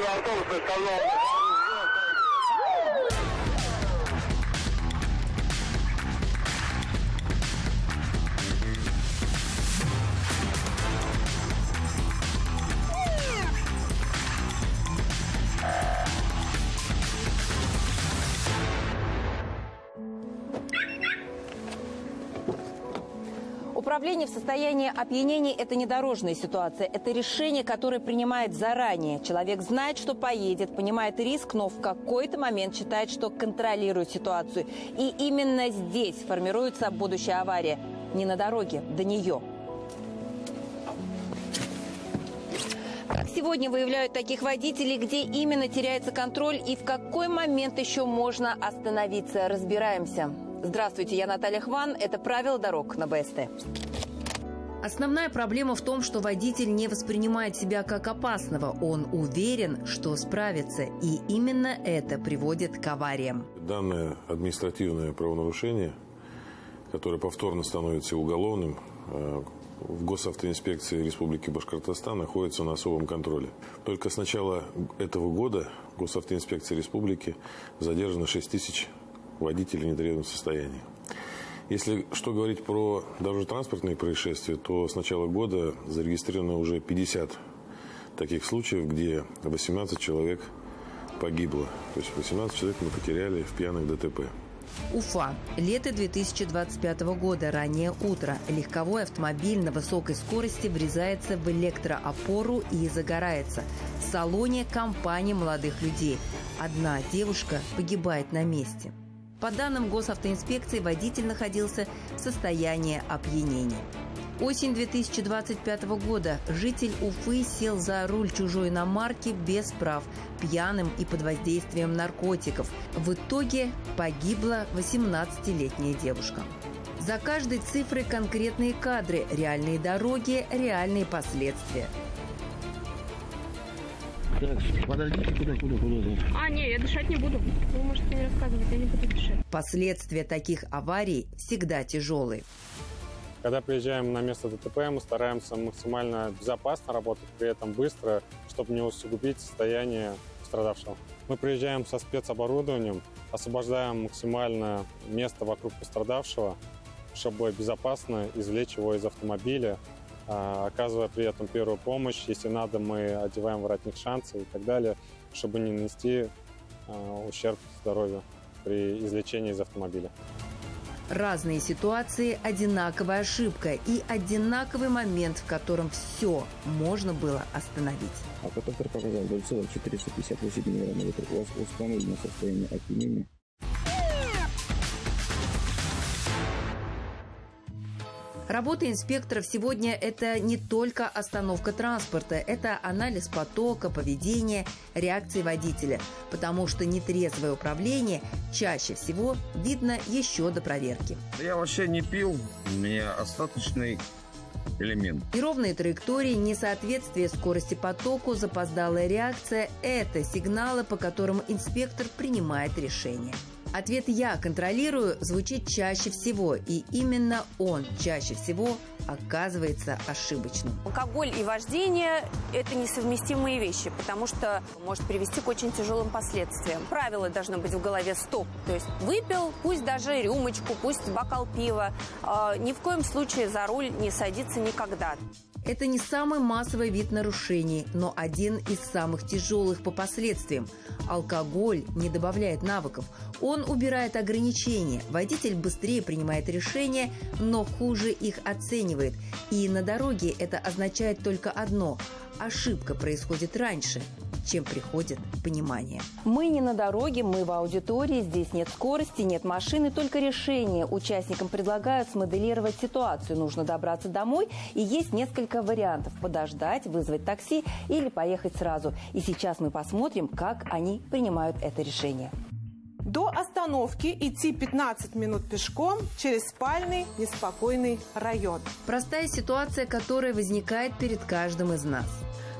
автобус остановлен. Управление в состоянии опьянения – это не дорожная ситуация. Это решение, которое принимает заранее. Человек знает, что поедет, понимает риск, но в какой-то момент считает, что контролирует ситуацию. И именно здесь формируется будущая авария. Не на дороге, до нее. Как сегодня выявляют таких водителей, где именно теряется контроль и в какой момент еще можно остановиться? Разбираемся. Здравствуйте, я Наталья Хван. Это «Правила дорог» на БСТ. Основная проблема в том, что водитель не воспринимает себя как опасного. Он уверен, что справится. И именно это приводит к авариям. Данное административное правонарушение, которое повторно становится уголовным, в Госавтоинспекции Республики Башкортостан находится на особом контроле. Только с начала этого года в Госавтоинспекции Республики задержано 6 тысяч водителей в нетрезвом состоянии. Если что говорить про дорожно-транспортные происшествия, то с начала года зарегистрировано уже 50 таких случаев, где 18 человек погибло. То есть 18 человек мы потеряли в пьяных ДТП. Уфа. Лето 2025 года. Раннее утро. Легковой автомобиль на высокой скорости врезается в электроопору и загорается. В салоне компания молодых людей. Одна девушка погибает на месте. По данным Госавтоинспекции, водитель находился в состоянии опьянения. Осень 2025 года. Житель Уфы сел за руль чужой иномарки без прав, пьяным и под воздействием наркотиков. В итоге погибла 18-летняя девушка. За каждой цифрой конкретные кадры, реальные дороги, реальные последствия. Так, подождите, куда? Не, я дышать не буду. Вы можете мне рассказывать, я не буду дышать. Последствия таких аварий всегда тяжелые. Когда приезжаем на место ДТП, мы стараемся максимально безопасно работать, при этом быстро, чтобы не усугубить состояние пострадавшего. Мы приезжаем со спецоборудованием, освобождаем максимально место вокруг пострадавшего, чтобы безопасно извлечь его из автомобиля, оказывая при этом первую помощь. Если надо, мы одеваем воротник шанса и так далее, чтобы не нанести ущерб здоровью при извлечении из автомобиля. Разные ситуации, одинаковая ошибка и одинаковый момент, в котором все можно было остановить. Алкотестер показал 0,458 мг. У вас установлено состояние опьянения. Работа инспекторов сегодня – это не только остановка транспорта, это анализ потока, поведения, реакции водителя, потому что нетрезвое управление чаще всего видно еще до проверки. Я вообще не пил, у меня остаточный элемент. Неровные траектории, несоответствие скорости потоку, запоздалая реакция – это сигналы, по которым инспектор принимает решение. Ответ «я контролирую» звучит чаще всего, и именно он чаще всего оказывается ошибочным. Алкоголь и вождение – это несовместимые вещи, потому что может привести к очень тяжелым последствиям. Правило должно быть в голове «стоп». То есть выпил, пусть даже рюмочку, пусть бокал пива, ни в коем случае за руль не садиться никогда. Это не самый массовый вид нарушений, но один из самых тяжелых по последствиям. Алкоголь не добавляет навыков, он убирает ограничения. Водитель быстрее принимает решения, но хуже их оценивает. И на дороге это означает только одно – ошибка происходит раньше, чем приходит понимание. Мы не на дороге, мы в аудитории, здесь нет скорости, нет машины, только решение. Участникам предлагают смоделировать ситуацию. Нужно добраться домой, и есть несколько вариантов – подождать, вызвать такси или поехать сразу. И сейчас мы посмотрим, как они принимают это решение. До остановки идти 15 минут пешком через спальный, неспокойный район. Простая ситуация, которая возникает перед каждым из нас.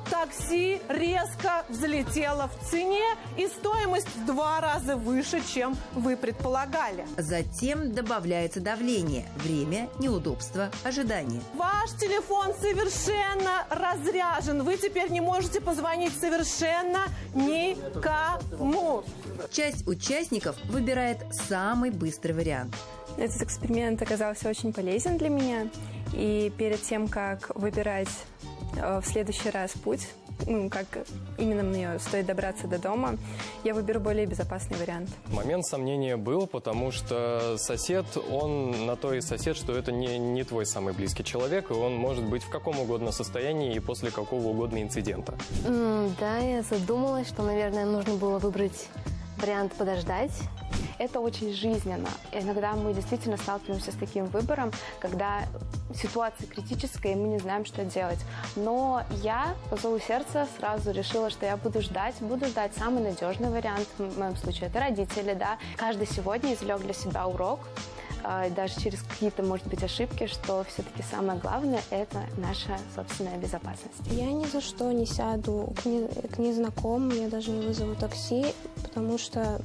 такси резко взлетело в цене, и стоимость в 2 раза выше, чем вы предполагали. Затем добавляется давление, время, неудобство, ожидание. Ваш телефон совершенно разряжен. Вы теперь не можете позвонить совершенно никому. Часть участников выбирает самый быстрый вариант. Этот эксперимент оказался очень полезен для меня. И перед тем, как выбирать в следующий раз путь, как именно мне стоит добраться до дома, я выберу более безопасный вариант. Момент сомнения был, потому что сосед, он на то и сосед, что это не твой самый близкий человек, и он может быть в каком угодно состоянии и после какого угодно инцидента. Да, я задумалась, что, наверное, нужно было выбрать вариант подождать. Это очень жизненно. Иногда мы действительно сталкиваемся с таким выбором, когда ситуация критическая, и мы не знаем, что делать. Но я по зову сердца сразу решила, что я буду ждать самый надежный вариант. В моем случае это родители, да. Каждый сегодня извлек для себя урок, даже через какие-то, может быть, ошибки, что все-таки самое главное – это наша собственная безопасность. Я ни за что не сяду к незнакомым, я даже не вызову такси, потому что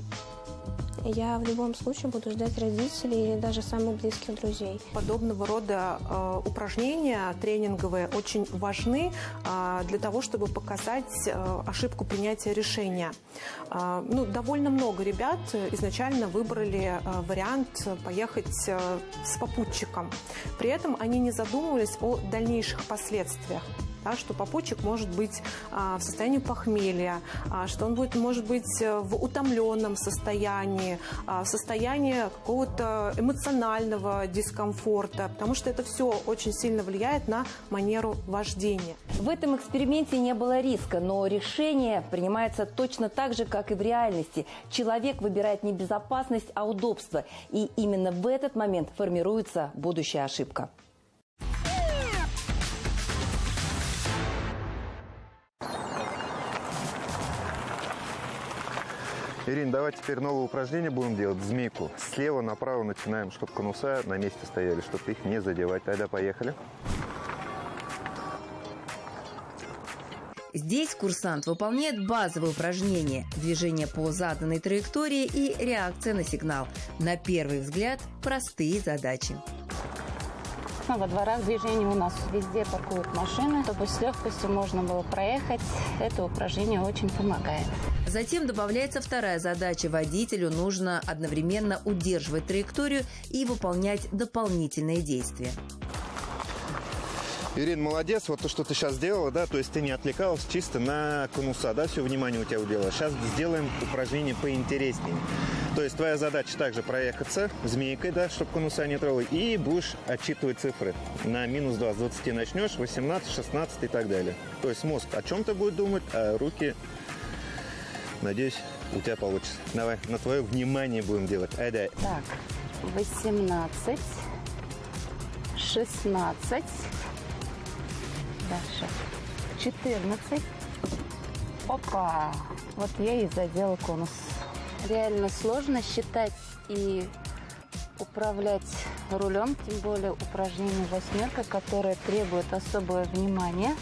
я в любом случае буду ждать родителей или даже самых близких друзей. Подобного рода упражнения тренинговые очень важны для того, чтобы показать ошибку принятия решения. Довольно много ребят изначально выбрали вариант поехать с попутчиком. При этом они не задумывались о дальнейших последствиях. Да, что попутчик может быть в состоянии похмелья, что он может быть в утомленном состоянии, в состоянии какого-то эмоционального дискомфорта, потому что это все очень сильно влияет на манеру вождения. В этом эксперименте не было риска, но решение принимается точно так же, как и в реальности. Человек выбирает не безопасность, а удобство. И именно в этот момент формируется будущая ошибка. Ирина, давай теперь новое упражнение будем делать, змейку. Слева направо начинаем, чтобы конуса на месте стояли, чтобы их не задевать. Тогда поехали. Здесь курсант выполняет базовые упражнения, движение по заданной траектории и реакция на сигнал. На первый взгляд, простые задачи. Во дворах движения у нас везде паркуют машины, чтобы с легкостью можно было проехать. Это упражнение очень помогает. Затем добавляется вторая задача. Водителю нужно одновременно удерживать траекторию и выполнять дополнительные действия. Ирина, молодец. Вот то, что ты сейчас сделала, да, то есть ты не отвлекалась чисто на конуса, да, все внимание у тебя удело. Сейчас сделаем упражнение поинтереснее. То есть твоя задача также проехаться змейкой, да, чтобы конуса не трогать, и будешь отчитывать цифры. На -2 с 20 начнешь, 18, 16 и так далее. То есть мозг о чем-то будет думать, а руки, надеюсь, у тебя получится. Давай, на твое внимание будем делать. Айда. Так, 18, 16, дальше 14. Опа! Вот я и задела конус. Реально сложно считать и управлять рулем, тем более упражнение «восьмерка», которое требует особого внимания.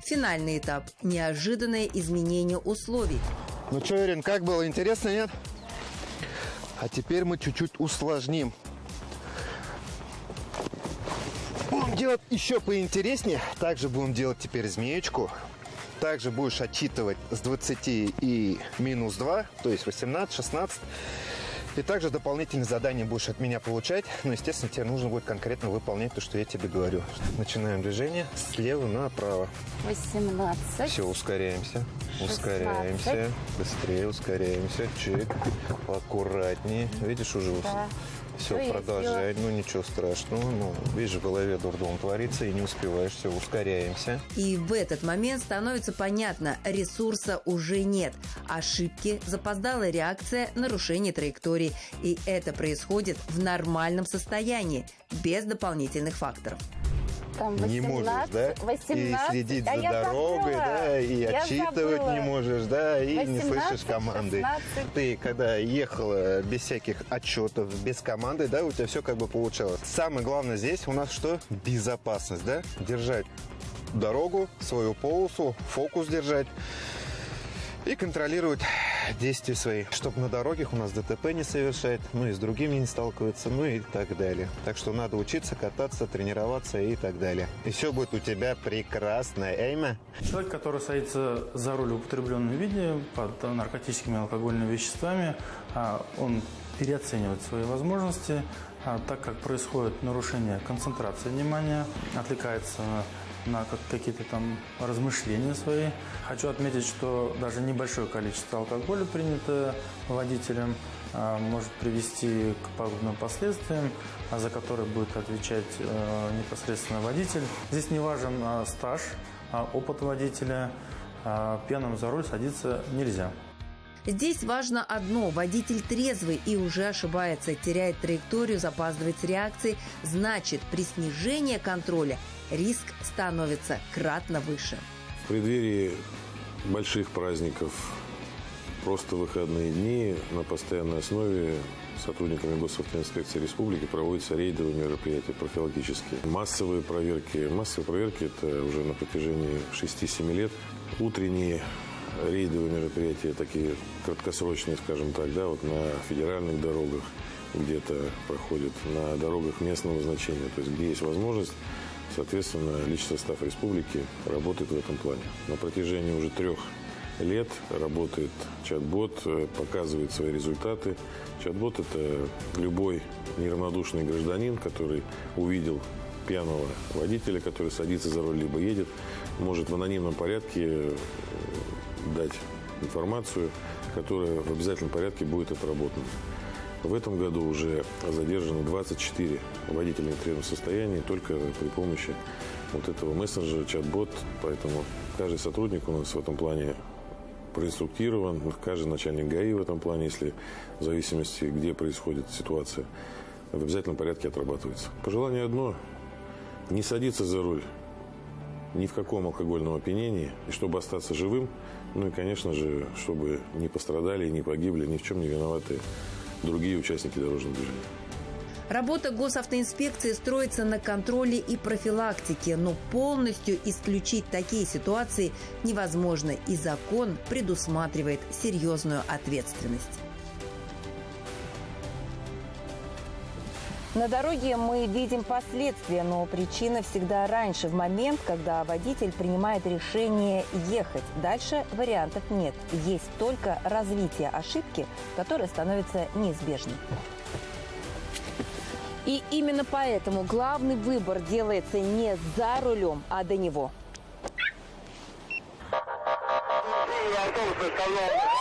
Финальный этап – неожиданное изменение условий. Ну что, Ирин, как было? Интересно, нет? А теперь мы чуть-чуть усложним. Будем делать еще поинтереснее. Также будем делать теперь змеечку. Также будешь отчитывать с 20 и -2, то есть 18, 16. И также дополнительные задания будешь от меня получать. Но, естественно, тебе нужно будет конкретно выполнять то, что я тебе говорю. Начинаем движение слева направо. 18. Все, ускоряемся. 16. Ускоряемся. Быстрее ускоряемся. Чик. Аккуратнее. Видишь, уже да. Все, продолжай. Ну, ничего страшного. Ну, видишь, в голове дурдом творится, и не успеваешь. Все, ускоряемся. И в этот момент становится понятно, ресурса уже нет. Ошибки, запоздалая реакция, нарушение траектории. И это происходит в нормальном состоянии, без дополнительных факторов. Там 18, не можешь, да? 18, и следить за дорогой, да, и отчитывать не можешь, да, и 18, не слышишь команды. 16. Ты, когда ехала без всяких отчетов, без команды, да, у тебя все как бы получалось. Самое главное здесь у нас что? Безопасность, да? Держать дорогу, свою полосу, фокус держать и контролировать действия свои, чтобы на дорогах у нас ДТП не совершать, ну и с другими не сталкиваться, ну и так далее. Так что надо учиться, кататься, тренироваться и так далее. И все будет у тебя прекрасно, Эйма. Человек, который садится за руль в употребленном виде под наркотическими и алкогольными веществами, он переоценивает свои возможности, так как происходит нарушение концентрации внимания, отвлекается на какие-то там размышления свои. Хочу отметить, что даже небольшое количество алкоголя, принятое водителем, может привести к пагубным последствиям, за которые будет отвечать непосредственно водитель. Здесь не важен стаж, опыт водителя. Пьяным за руль садиться нельзя. Здесь важно одно – водитель трезвый и уже ошибается, теряет траекторию, запаздывает с реакцией. Значит, при снижении контроля риск становится кратно выше. В преддверии больших праздников, просто выходные дни, на постоянной основе сотрудниками Госавтоинспекции Республики проводятся рейдовые мероприятия профилактические. Массовые проверки. Массовые проверки – это уже на протяжении 6-7 лет. Утренние рейдовые мероприятия, такие краткосрочные, скажем так, да, вот на федеральных дорогах где-то проходят, на дорогах местного значения, то есть где есть возможность, соответственно, личный состав республики работает в этом плане. На протяжении уже 3 лет работает чат-бот, показывает свои результаты. Чат-бот – это любой неравнодушный гражданин, который увидел пьяного водителя, который садится за руль либо едет, может в анонимном порядке дать информацию, которая в обязательном порядке будет отработана. В этом году уже задержано 24 водителя в нетрезвом состоянии только при помощи вот этого мессенджера, чат-бот. Поэтому каждый сотрудник у нас в этом плане проинструктирован, каждый начальник ГАИ в этом плане, если в зависимости, где происходит ситуация, в обязательном порядке отрабатывается. Пожелание одно – не садиться за руль ни в каком алкогольном опьянении, и чтобы остаться живым, ну и, конечно же, чтобы не пострадали и не погибли, ни в чем не виноваты другие участники дорожного движения. Работа госавтоинспекции строится на контроле и профилактике, но полностью исключить такие ситуации невозможно, и закон предусматривает серьезную ответственность. На дороге мы видим последствия, но причина всегда раньше, в момент, когда водитель принимает решение ехать. Дальше вариантов нет. Есть только развитие ошибки, которая становится неизбежной. И именно поэтому главный выбор делается не за рулем, а до него. Автобус остановлен.